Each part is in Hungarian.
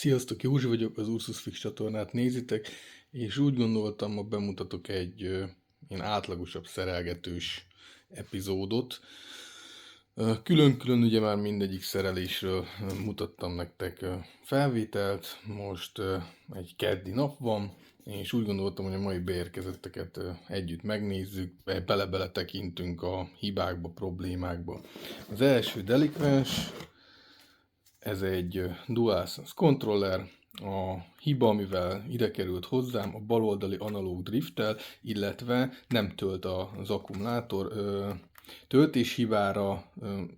Sziasztok, Józsi vagyok, az Ursus Fix csatornát nézitek, és úgy gondoltam, ma bemutatok egy ilyen átlagosabb szerelgetős epizódot. Külön-külön ugye már mindegyik szerelésről mutattam nektek felvételt, most egy keddi nap van, és úgy gondoltam, hogy a mai beérkezetteket együtt megnézzük, bele-bele tekintünk a hibákba, problémákba. Az első delikvens, ez egy DualSense controller, a hiba, amivel ide került hozzám, a baloldali analóg drifttel, illetve nem tölt az akkumulátor. Töltéshibára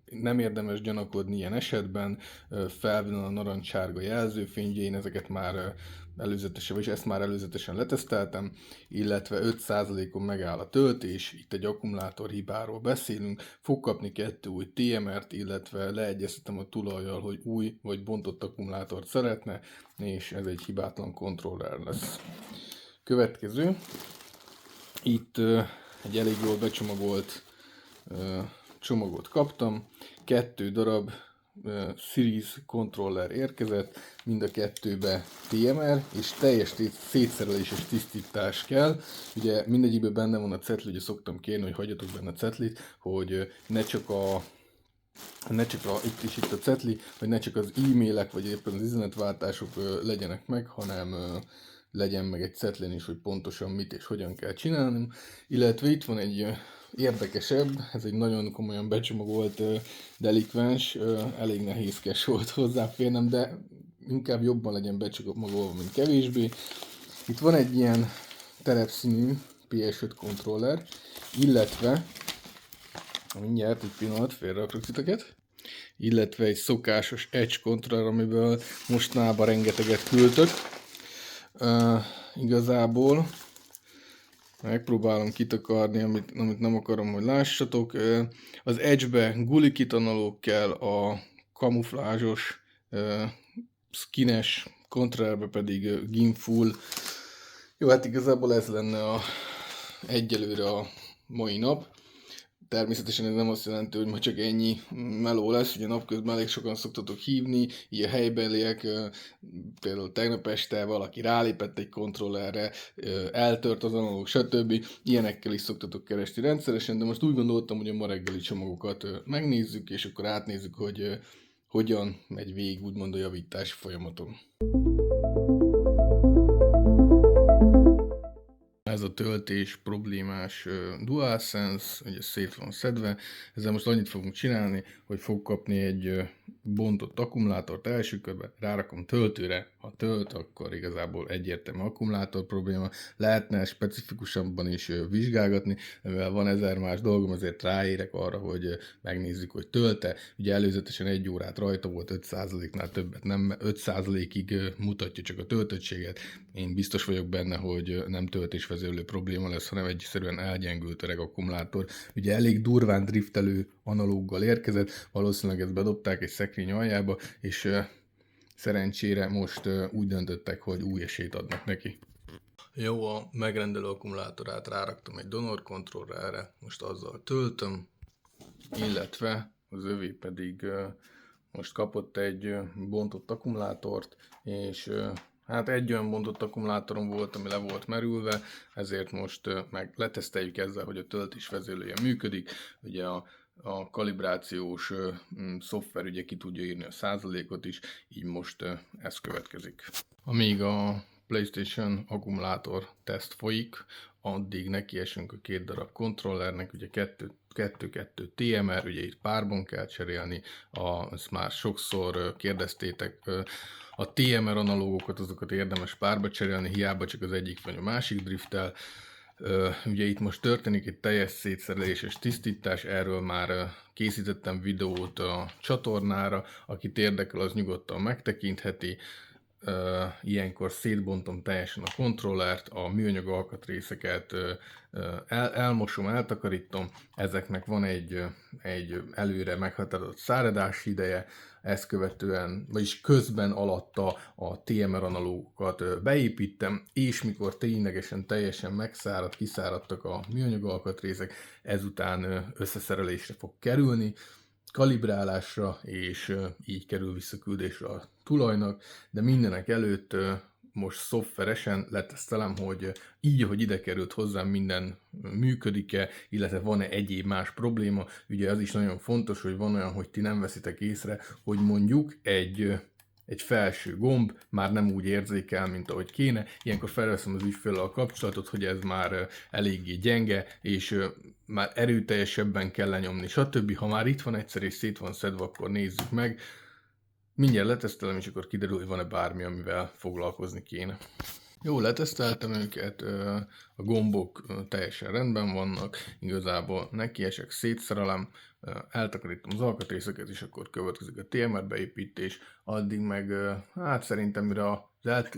nem érdemes gyanakodni ilyen esetben, felvillan a narancssárga jelzőfény, én ezeket már előzetesen, vagyis ezt már előzetesen leteszteltem, illetve 5%-on megáll a töltés, itt egy akkumulátor hibáról beszélünk, fog kapni 2 új TMR-t, illetve leegyeztetem a tulajjal, hogy új vagy bontott akkumulátort szeretne, és ez egy hibátlan kontroller lesz. Következő, itt egy elég jól becsomagolt csomagot kaptam, 2 darab Series controller érkezett, mind a 2-be TMR, és teljes szétszerelés és tisztítás kell. Ugye mindegyikben benne van a cetli, ugye szoktam kérni, hogy hagyjatok benne a cetlit, hogy ne csak itt a cetli, hogy ne csak az e-mailek, vagy éppen az üzenetváltások legyenek meg, hanem legyen meg egy cetlén is, hogy pontosan mit és hogyan kell csinálni. Illetve itt van egy érdekesebb, ez egy nagyon komolyan becsomagolt delikvens, elég nehézkes volt hozzáférnem, de inkább jobban legyen becsomagolva, mint kevésbé. Itt van egy ilyen terepszínű PS5 controller, illetve mindjárt egy pillanat, félrerakok titeket, illetve egy szokásos Edge controller, amiből mostanában rengeteget küldtök. Igazából megpróbálom kitakarni, amit nem akarom, hogy lássatok. Az Edge-be gulikit analóg kell, a kamuflázsos, skines kontrollerbe pedig Ginfull. Jó, hát igazából ez lenne egyelőre a mai nap. Természetesen ez nem azt jelenti, hogy ma csak ennyi meló lesz, ugye napközben elég sokan szoktatok hívni, így a helybeliek, például tegnap este valaki rálépett egy kontrollerre, eltört az analóg, stb. Ilyenekkel is szoktatok keresni rendszeresen, de most úgy gondoltam, hogy a ma reggeli csomagokat megnézzük, és akkor átnézzük, hogy hogyan megy végig úgymond a javítási folyamaton. Ez a töltés problémás DualSense, ugye szét van szedve, ezzel most annyit fogunk csinálni, hogy fog kapni egy bontott akkumulátort első körben, rárakom töltőre, ha tölt, akkor igazából egyértelmű akkumulátor probléma, lehetne specifikusabban is vizsgálgatni, mivel van 1000 más dolgom, azért ráérek arra, hogy megnézzük, hogy tölte, ugye előzetesen 1 órát rajta volt, 5%-nál többet nem, 5%-ig mutatja csak a töltöttséget, én biztos vagyok benne, hogy nem töltésvezérlő probléma lesz, hanem egyszerűen elgyengült öreg akkumulátor. Ugye elég durván driftelő analóggal érkezett, valószínűleg ezt bedobták egy szekrény aljába, és szerencsére most úgy döntöttek, hogy új esélyt adnak neki. Jó, a megrendelő akkumulátorát ráraktam egy donor kontrollerre, most azzal töltöm, illetve az övé pedig most kapott egy bontott akkumulátort, és hát egy olyan bontott akkumulátorom volt, ami le volt merülve, ezért most meg leteszteljük ezzel, hogy a töltés vezérlője működik. Ugye a kalibrációs szoftver ugye ki tudja írni a százalékot is, így most ez következik. Amíg a PlayStation akkumulátor teszt folyik, addig nekiesünk a 2 darab kontrollernek, ugye 2 TMR, ugye itt párban kell cserélni, ezt már sokszor kérdeztétek, a TMR analógokat, azokat érdemes párba cserélni, hiába csak az egyik vagy a másik drifttel. Ugye itt most történik egy teljes szétszerelés és tisztítás, erről már készítettem videót a csatornára, akit érdekel, az nyugodtan megtekintheti. Ilyenkor szétbontom teljesen a kontrollert, a műanyag alkatrészeket elmosom, eltakarítom, ezeknek van egy előre meghatározott száradási ideje, ezt követően, vagyis közben alatta a TMR analógokat beépítem, és mikor ténylegesen teljesen megszáradt, kiszáradtak a műanyag alkatrészek, ezután összeszerelésre fog kerülni. kalibrálásra, és így kerül visszaküldésre a tulajnak, de mindenek előtt most szoftveresen letesztelem, hogy így, ahogy ide került hozzám, minden működik-e, illetve van-e egyéb más probléma. Ugye az is nagyon fontos, hogy van olyan, hogy ti nem veszitek észre, hogy mondjuk egy felső gomb már nem úgy érzékel, mint ahogy kéne. Ilyenkor felveszem az ügyféllel a kapcsolatot, hogy ez már eléggé gyenge, és már erőteljesebben kell lenyomni, stb. Ha már itt van egyszer és szét van szedve, akkor nézzük meg. Mindjárt letesztelem, és akkor kiderül, hogy van-e bármi, amivel foglalkozni kéne. Jó, leteszteltem őket, a gombok teljesen rendben vannak, igazából nekiesek, szétszerelem, eltakarítom az alkatrészeket, és akkor következik a TMR beépítés, addig meg hát szerintem mire az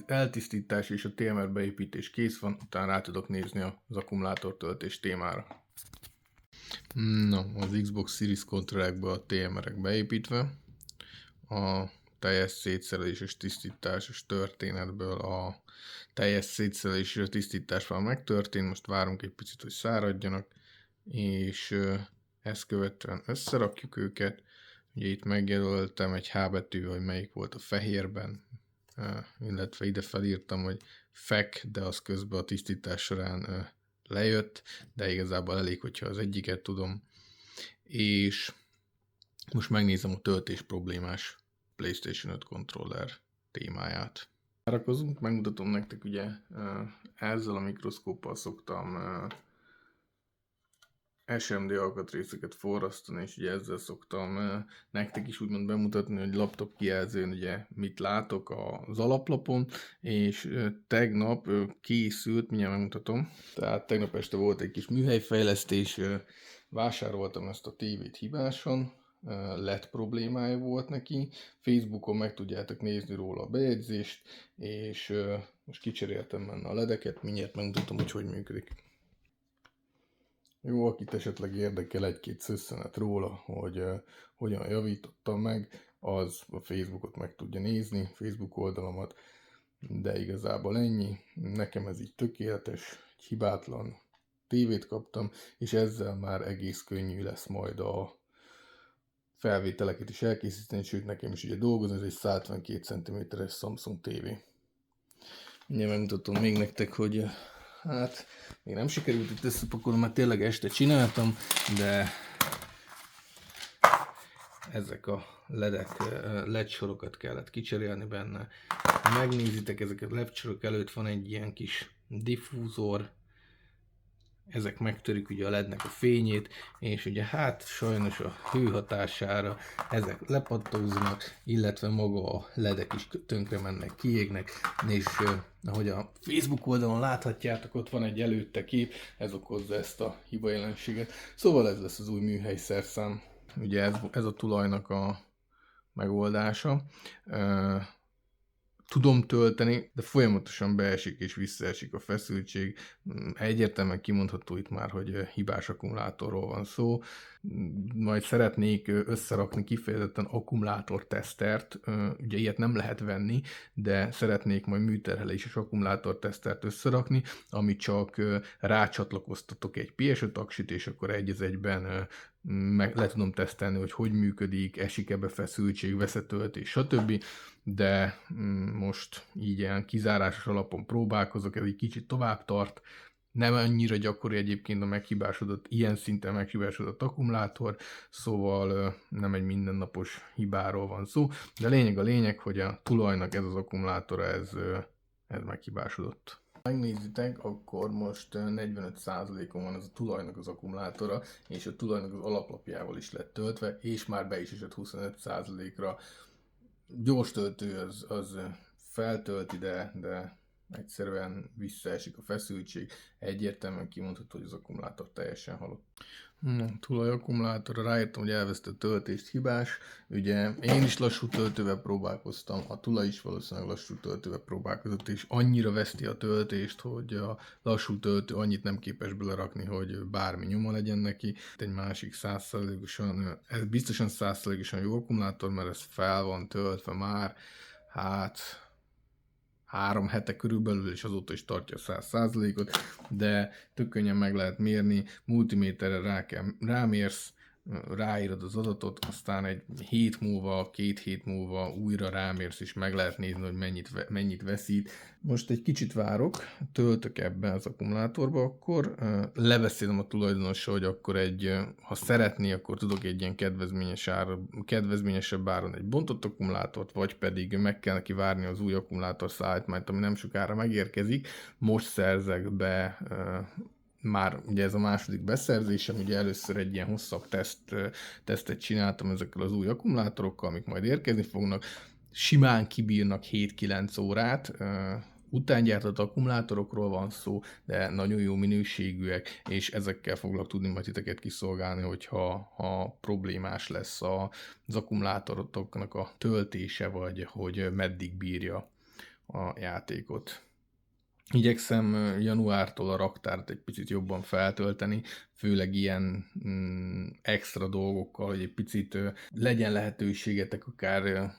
eltisztítás és a TMR beépítés kész van, utána rá tudok nézni az akkumulátortöltés témára. Na, az Xbox Series kontrollerekbe a TMR-ek beépítve, a teljes szétszereléses tisztításos történetből a teljes szétszereléses tisztítás már megtörtént, most várunk egy picit, hogy száradjanak, és ezt követően összerakjuk őket. Ugye itt megjelöltem egy H betűvel, hogy melyik volt a fehérben, illetve ide felírtam, hogy FEC, de az közben a tisztítás során lejött, de igazából elég, hogyha az egyiket tudom. És most megnézem a töltés problémás PlayStation 5 controller témáját. Várakozunk, megmutatom nektek, ugye ezzel a mikroszkóppal szoktam SMD alkatrészeket forrasztani, és ugye ezzel szoktam nektek is úgymond bemutatni, hogy laptop kijelzőn ugye mit látok az alaplapon, és tegnap készült, mindjárt megmutatom, tehát tegnap este volt egy kis műhelyfejlesztés, vásároltam ezt a tévét hibásan, LED problémája volt neki, Facebookon meg tudjátok nézni róla a bejegyzést, és most kicseréltem benne a ledeket, mindjárt megmutatom, hogy működik. Jó, akit esetleg érdekel egy-két szösszenet róla, hogy hogyan javítottam meg, az a Facebookot meg tudja nézni, Facebook oldalamat, de igazából ennyi. Nekem ez így tökéletes, hibátlan tévét kaptam, és ezzel már egész könnyű lesz majd a felvételeket is elkészíteni, sőt nekem is ugye dolgozni, ez egy 152 cm-es Samsung TV. Mindjárt megmutatom még nektek, hogy hát még nem sikerült itt összepakolni, mert tényleg este csináltam, de ezek a LED sorokat kellett kicserélni benne. Ha megnézitek, ezeket a LED sorok előtt van egy ilyen kis diffúzor, ezek megtörik ugye a LED-nek a fényét, és ugye hát sajnos a hő hatására ezek lepattóznak, illetve maga a LED-ek is tönkre mennek, kiégnek, és ahogy a Facebook oldalon láthatjátok, ott van egy előtte kép, ez okozza ezt a hiba jelenséget. Szóval ez lesz az új műhelyszerszám, ugye ez a tulajnak a megoldása. Tudom tölteni, de folyamatosan beesik és visszaesik a feszültség. Egyértelműen kimondható itt már, hogy hibás akkumulátorról van szó. Majd szeretnék összerakni kifejezetten akkumulátortesztert. Ugye ilyet nem lehet venni, de szeretnék majd műterheléses akkumulátortesztert összerakni, ami csak rácsatlakoztatok egy PSO taksit, és akkor egy az egyben le tudom tesztelni, hogy működik, esik-e be feszültség, vesz-e töltés, stb. De most így ilyen kizárásos alapon próbálkozok, ez egy kicsit tovább tart. Nem annyira gyakori egyébként a meghibásodott, ilyen szinten meghibásodott akkumulátor, szóval nem egy mindennapos hibáról van szó, de a lényeg, hogy a tulajnak ez az akkumulátora, ez meghibásodott. Megnézitek, akkor most 45%-on van ez a tulajnak az akkumulátora, és a tulajnak az alaplapjával is lett töltve, és már be is esett 25%-ra. Gyors töltő az feltölti, de egyszerűen visszaesik a feszültség, egyértelműen kimondható, hogy az akkumulátor teljesen halott. Tulaj akkumulátorra rájöttem, hogy elvesztett töltést hibás. Ugye én is lassú töltővel próbálkoztam, a tulaj is valószínűleg lassú töltővel próbálkozott, és annyira veszti a töltést, hogy a lassú töltő annyit nem képes belerakni, hogy bármi nyoma legyen neki. Egy másik 100%-osan, ez biztosan 100%-osan jó akkumulátor, mert ez fel van töltve már, hát 3 hete körülbelül, és azóta is tartja a 100%-ot, de tök könnyen meg lehet mérni, multiméterre rámérsz, ráírod az adatot, aztán egy hét múlva, 2 hét múlva újra rámérsz, és meg lehet nézni, hogy mennyit veszít. Most egy kicsit várok, töltök ebbe az akkumulátorba, akkor lebeszélem a tulajdonossal, hogy akkor ha szeretné, akkor tudok egy ilyen kedvezményesebb áron egy bontott akkumulátort, vagy pedig meg kell neki várni az új akkumulátor szállítmányt, ami nem sokára megérkezik. Most szerzek be már ugye ez a második beszerzésem, ugye először egy ilyen hosszabb tesztet csináltam ezekkel az új akkumulátorokkal, amik majd érkezni fognak. Simán kibírnak 7-9 órát, utángyártott akkumulátorokról van szó, de nagyon jó minőségűek, és ezekkel foglak tudni majd titeket kiszolgálni, hogyha problémás lesz az akkumulátoroknak a töltése, vagy hogy meddig bírja a játékot. Igyekszem januártól a raktárt egy picit jobban feltölteni, főleg ilyen extra dolgokkal, hogy egy picit legyen lehetőségetek akár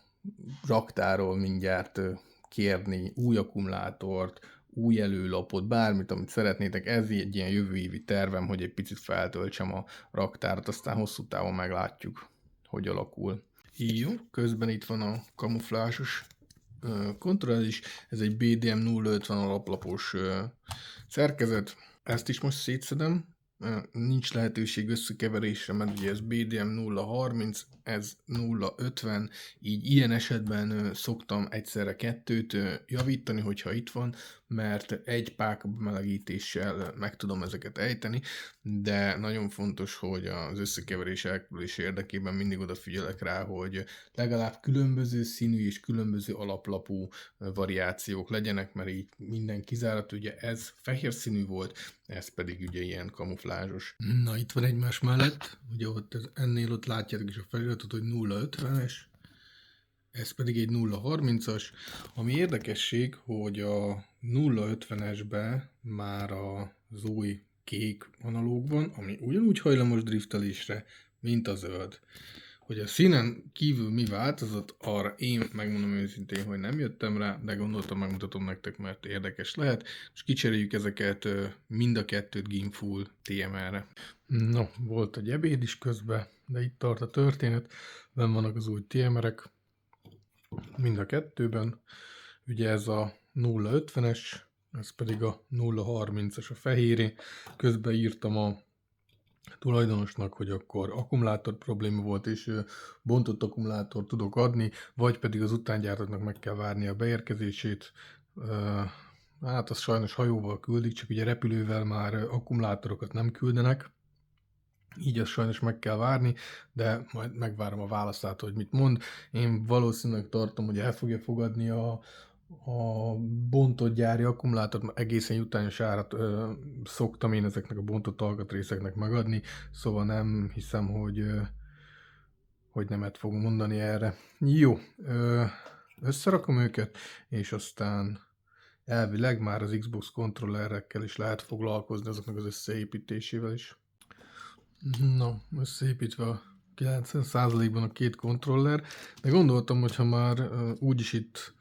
raktáról mindjárt kérni új akkumulátort, új előlapot, bármit, amit szeretnétek. Ez egy ilyen jövő évi tervem, hogy egy picit feltöltsem a raktárat, aztán hosszú távon meglátjuk, hogy alakul. Jó, közben itt van a kamuflásos kontroll is, ez egy BDM 050 alaplapos szerkezet, ezt is most szétszedem, nincs lehetőség összekeverésre, mert ugye ez BDM 030, ez 050, így ilyen esetben szoktam egyszerre kettőt javítani, hogyha itt van, mert egy páka melegítéssel meg tudom ezeket ejteni, de nagyon fontos, hogy az összekeverés elkerülés érdekében mindig odafigyelek rá, hogy legalább különböző színű és különböző alaplapú variációk legyenek, mert így minden kizárat, ugye ez fehér színű volt, ez pedig ugye ilyen kamuflázsos. Na, itt van egymás mellett, ugye ennél ott látjátok is a feliratot, hogy 050-es, ez pedig egy 030-as. Ami érdekesség, hogy a 050-esbe már az új kék analóg van, ami ugyanúgy hajlamos driftelésre, mint a zöld. Hogy a színen kívül mi változott, arra én megmondom őszintén, hogy nem jöttem rá, de gondoltam, megmutatom nektek, mert érdekes lehet. Most kicseréljük ezeket mind a kettőt Gimfull TMR-re. No, volt egy ebéd is közben, de itt tart a történet. Benn vannak az új TMR-ek, mind a kettőben. Ugye ez a 050-es, ez pedig a 030-as a fehéré. Közben írtam a tulajdonosnak, hogy akkor akkumulátor probléma volt, és bontott akkumulátort tudok adni, vagy pedig az utángyártóknak meg kell várni a beérkezését. Hát azt sajnos hajóval küldik, csak ugye repülővel már akkumulátorokat nem küldenek, így azt sajnos meg kell várni, de majd megvárom a válaszát, hogy mit mond. Én valószínűleg tartom, hogy el fogja fogadni a bontott gyári akkumulátort, egészen jutányos árat szoktam én ezeknek a bontott alkatrészeknek megadni, szóval nem hiszem, hogy nemet fog mondani erre. Jó, összerakom őket, és aztán elvileg már az Xbox kontrollerekkel is lehet foglalkozni, azoknak az összeépítésével is. Na, összeépítve a 90%-ban a két kontroller, de gondoltam, hogy ha már úgyis itt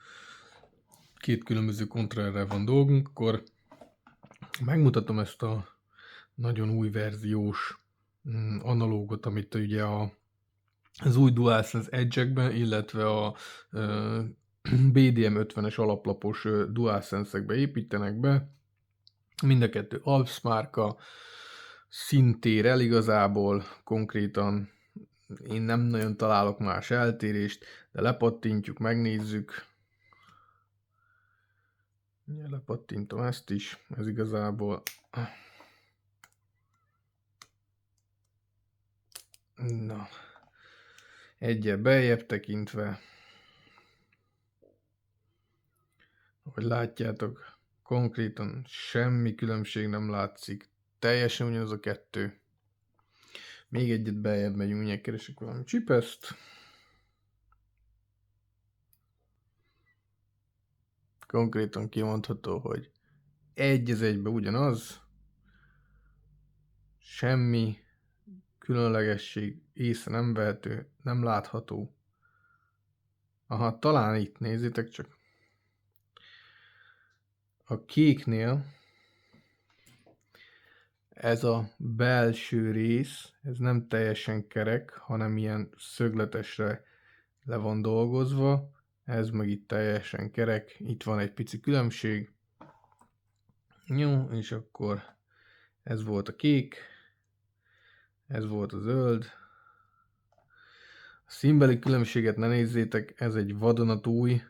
két különböző kontrollerrel van dolgunk, akkor megmutatom ezt a nagyon új verziós analógot, amit ugye az új DualSense Edge-ekben, illetve a BDM 50-es alaplapos DualSense-ekbe építenek be. Mind a kettő Alps márka, szintér el igazából, konkrétan én nem nagyon találok más eltérést, de lepattintjuk, megnézzük. Lepattintom ezt is, ez igazából... Na, egyel beljebb tekintve, ahogy látjátok, konkrétan semmi különbség nem látszik, teljesen ugyanaz a kettő. Még egyet beljebb megyünk, mindjárt keresek valami csipeszt. Konkrétan kimondható, hogy egy az egybe ugyanaz, semmi különlegesség észre nem vehető, nem látható. Aha, talán itt nézzétek csak. A kéknél ez a belső rész, ez nem teljesen kerek, hanem ilyen szögletesre le van dolgozva, ez meg itt teljesen kerek, itt van egy pici különbség. Jó, és akkor ez volt a kék, ez volt a zöld. A színbeli különbséget ne nézzétek, ez egy vadonatúj,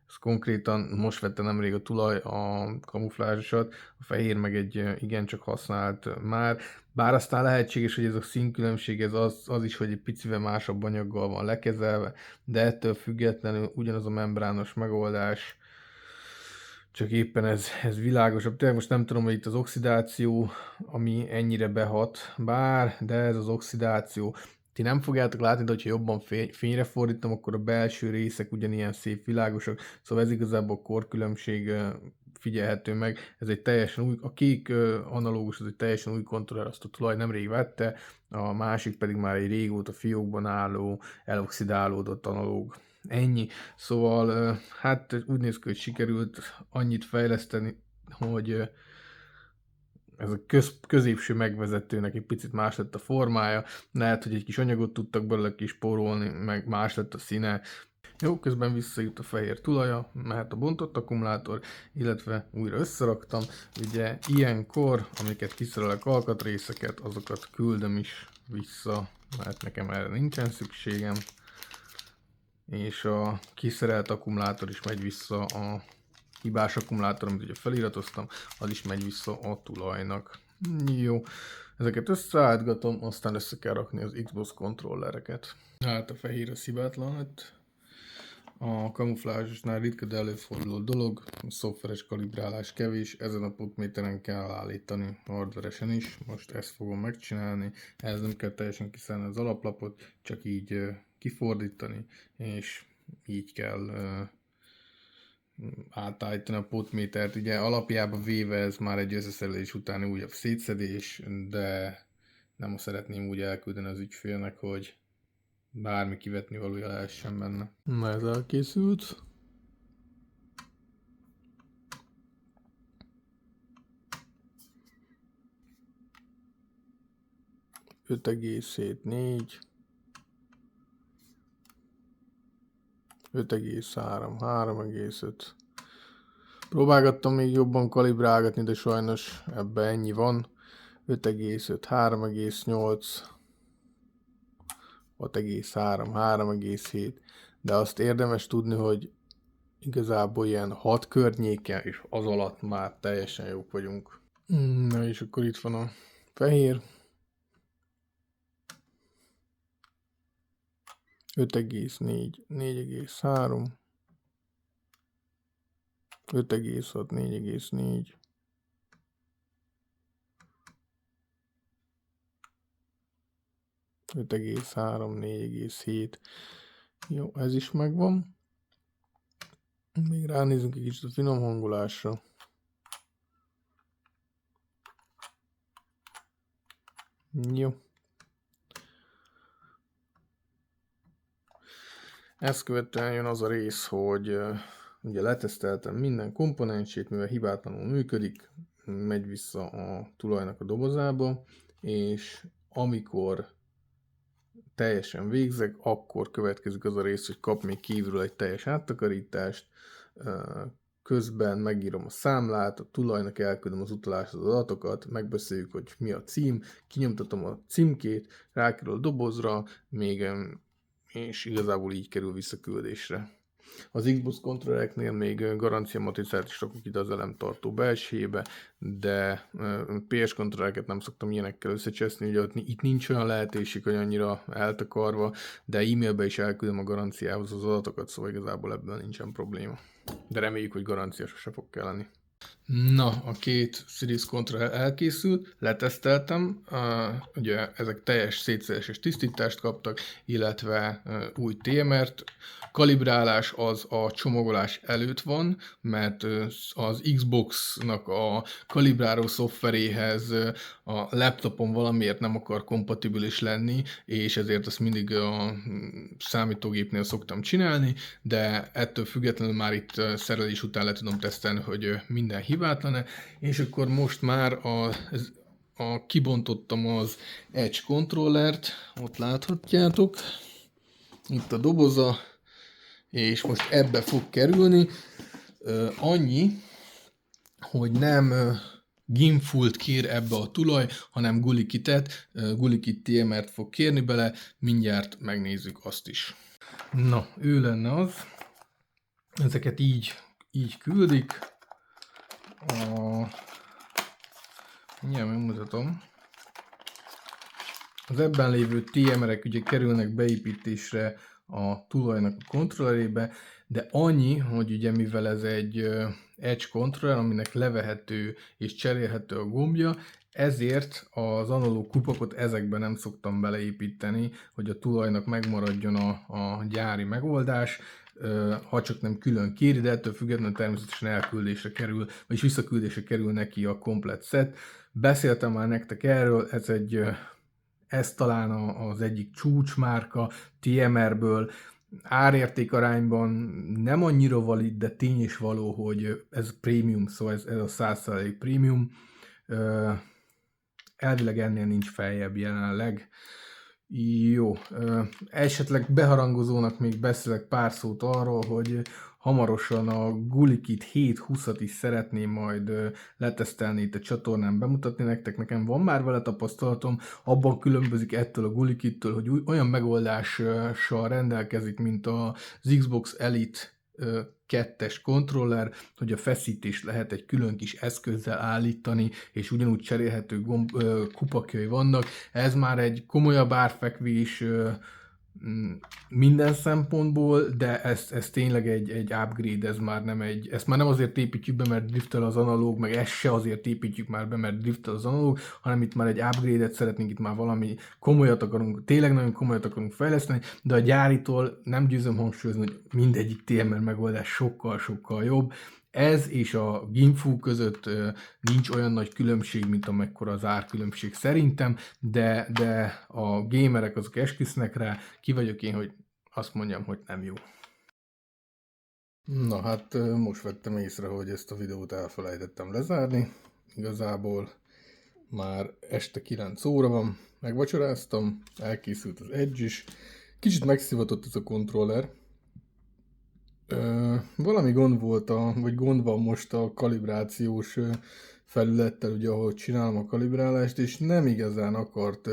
ez konkrétan most vette nemrég a tulaj a kamuflázsosat, a fehér meg egy igencsak használt már, bár aztán lehetséges, hogy ez a színkülönbség ez az is, hogy egy picivel másabb anyaggal van lekezelve, de ettől függetlenül ugyanaz a membrános megoldás, csak éppen ez világosabb. Tényleg most nem tudom, hogy itt az oxidáció, ami ennyire behat, de ez az oxidáció, ti nem fogjátok látni, de hogyha jobban fényre fordítom, akkor a belső részek ugyanilyen szép világosak, szóval ez igazából a korkülönbség figyelhető meg. Ez egy teljesen új, a kék analógus, ez egy teljesen új kontroller, azt a tulaj nemrég vette, a másik pedig már egy régóta fiókban álló, eloxidálódott analóg. Ennyi. Szóval hát úgy néz ki, hogy sikerült annyit fejleszteni, hogy ez a középső megvezetőnek egy picit más lett a formája, lehet, hogy egy kis anyagot tudtak belőle kispórolni, meg más lett a színe. Jó, közben visszajut a fehér tulaja, mehet a bontott akkumulátor, illetve újra összeraktam. Ugye ilyenkor, amiket kiszerelek alkatrészeket, azokat küldöm is vissza, mert nekem erre nincsen szükségem. És a kiszerelt akkumulátor is megy vissza, a hibás akkumulátor, amit ugye feliratoztam, az is megy vissza a tulajnak. Jó, ezeket összeállítgatom, aztán össze kell rakni az Xbox kontrollereket. Hát a fehér az hibátlan lett. A kamuflázsosnál ritka, de előforduló dolog, a szoftveres kalibrálás kevés, ezen a potméteren kell állítani hardveresen is, most ezt fogom megcsinálni, ehhez nem kell teljesen kiszállni az alaplapot, csak így kifordítani, és így kell átállítani a potmétert. Ugye alapjában véve ez már egy összeszerelés utáni újabb szétszedés, de nem szeretném úgy elküldeni az ügyfélnek, hogy bármi kivetni valója lehessen benne. Na ez elkészült. Öt egész 5,3, 3,5. Próbálgattam még jobban kalibrálgatni, de sajnos ebben ennyi van. 5,5, 3,8, 6,3, 3,7. De azt érdemes tudni, hogy igazából ilyen 6 környéken, és az alatt már teljesen jók vagyunk. Na és akkor itt van a fehér. 5,4, 4,3, 5,6, 4,4, 5,3, 4,7. Jó, ez is megvan. Még ránézünk egy kicsit a finom hangolásra. Jó. Ezt követően jön az a rész, hogy ugye leteszteltem minden komponensét, mivel hibátlanul működik, megy vissza a tulajnak a dobozába, és amikor teljesen végzek, akkor következik az a rész, hogy kap még kívülről egy teljes áttakarítást, közben megírom a számlát, a tulajnak elküldöm az utaláshoz az adatokat, megbeszéljük, hogy mi a cím, kinyomtatom a címkét, rákerül a dobozra, és igazából így kerül visszaküldésre. Az Xbox kontrollereknél még garancia matricát is rakok ide az elemtartó belsejébe, de PS kontrollereket nem szoktam ilyenekkel összecseszni, ugye itt nincs olyan lehetőség, hogy annyira eltakarva, de e-mailbe is elküldöm a garanciához az adatokat, szóval igazából ebből nincsen probléma. De reméljük, hogy garancia sose fog kelleni. Na, a két Series kontroller elkészült, leteszteltem, ugye ezek teljes szétszereléses tisztítást kaptak, illetve új TMR-t. Kalibrálás az a csomagolás előtt van, mert az Xbox-nak a kalibráló szoftveréhez a laptopon valamiért nem akar kompatibilis lenni, és ezért azt mindig a számítógépnél szoktam csinálni, de ettől függetlenül már itt szerelés után le tudom tesztelni, hogy minden hibátlan-e, és akkor most már kibontottam az Edge kontrollert, ott láthatjátok, itt a doboza, és most ebbe fog kerülni. Annyi, hogy nem Gimfult kér ebbe a tulaj, hanem Gulikitet, Gulikit TMR-t fog kérni bele, mindjárt megnézzük azt is. Na, ő lenne az. Ezeket így küldik. Mindjárt megmutatom. Az ebben lévő TMR-ek ugye kerülnek beépítésre a tulajnak a kontrollerébe, de annyi, hogy ugye mivel ez egy Edge kontroller, aminek levehető és cserélhető a gombja, ezért az analóg kupakot ezekben nem szoktam beleépíteni, hogy a tulajnak megmaradjon a gyári megoldás, ha csak nem külön kéri, de ettől függetlenül természetesen elküldésre kerül, vagyis visszaküldésre kerül neki a komplett set. Beszéltem már nektek erről, ez talán az egyik csúcsmárka TMR-ből, árérték arányban nem annyira valid, de tény is való, hogy ez prémium, szóval ez a 100% prémium. Elvileg ennél nincs feljebb jelenleg. Jó, esetleg beharangozónak még beszélek pár szót arról, hogy hamarosan a Gulikit 720-at is szeretném majd letesztelni itt a csatornán, bemutatni nektek. Nekem van már vele tapasztalatom, abban különbözik ettől a Gulikittől, hogy olyan megoldással rendelkezik, mint az Xbox Elite 2-es kontroller, hogy a feszítést lehet egy külön kis eszközzel állítani, és ugyanúgy cserélhető kupakjai vannak. Ez már egy komolyabb árfekvés minden szempontból, de ez tényleg egy upgrade, ezt már nem azért építjük be, mert driftel az analóg, meg ezt se azért építjük már be, mert driftel az analóg, hanem itt már egy upgrade-et szeretnénk, itt már valami komolyat akarunk, tényleg nagyon komolyat akarunk fejleszteni, de a gyáritól nem győzöm hangsúlyozni, hogy mindegyik TMR megoldás sokkal jobb. Ez és a Gimfu között nincs olyan nagy különbség, mint amekkora az árkülönbség szerintem, de a gamerek azok esküsznek rá, ki vagyok én, hogy azt mondjam, hogy nem jó. Na hát most vettem észre, hogy ezt a videót elfelejtettem lezárni. Igazából már este 9 óra van, megvacsoráztam, elkészült az Edge is. Kicsit megszivatott ez a kontroller. Valami gond volt, vagy gond van most a kalibrációs felülettel, ugye ahogy csinálom a kalibrálást, és nem igazán akart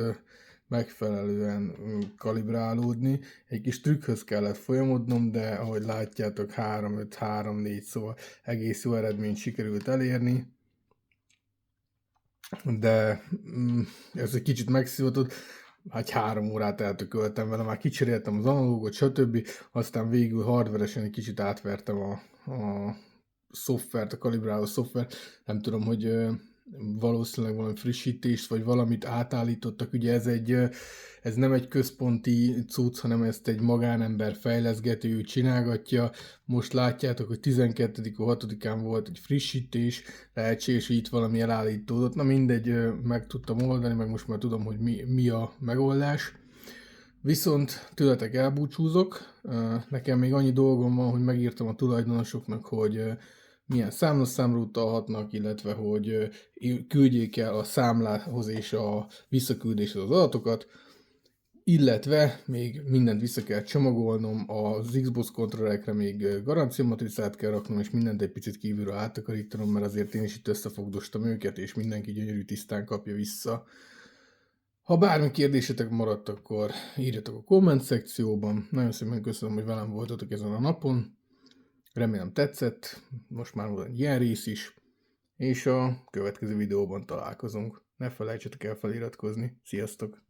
megfelelően kalibrálódni. Egy kis trükkhöz kellett folyamodnom, de ahogy látjátok 3-5, 3-4, szóval egész jó eredményt sikerült elérni. De ez egy kicsit megszivatott. Hát 3 órát eltököltem vele, már kicseréltem az analógot, stb. Aztán végül hardveresen egy kicsit átvertem a szoftvert, a kalibráló szoftvert. Nem tudom, hogy valószínűleg valami frissítést, vagy valamit átállítottak. Ugye ez nem egy központi cucc, hanem ezt egy magánember fejleszgető, ő csinálgatja. Most látjátok, hogy 12-6-án volt egy frissítés, lehetséges, hogy itt valami elállítódott. Na mindegy, meg tudtam oldani, meg most már tudom, hogy mi a megoldás. Viszont tőletek elbúcsúzok. Nekem még annyi dolgom van, hogy megírtam a tulajdonosoknak, hogy milyen számlaszámra utalhatnak, illetve hogy küldjék el a számlához és a visszaküldéshez az adatokat, illetve még mindent vissza kell csomagolnom, az Xbox kontrollerekre még garanciamatricát kell raknom, és mindent egy picit kívülről áttakarítanom, mert azért én is itt összefogdostam őket, és mindenki gyönyörű tisztán kapja vissza. Ha bármi kérdésetek maradt, akkor írjatok a komment szekcióban. Nagyon szépen köszönöm, hogy velem voltatok ezen a napon. Remélem tetszett, most már van egy ilyen rész is, és a következő videóban találkozunk. Ne felejtsetek el feliratkozni. Sziasztok!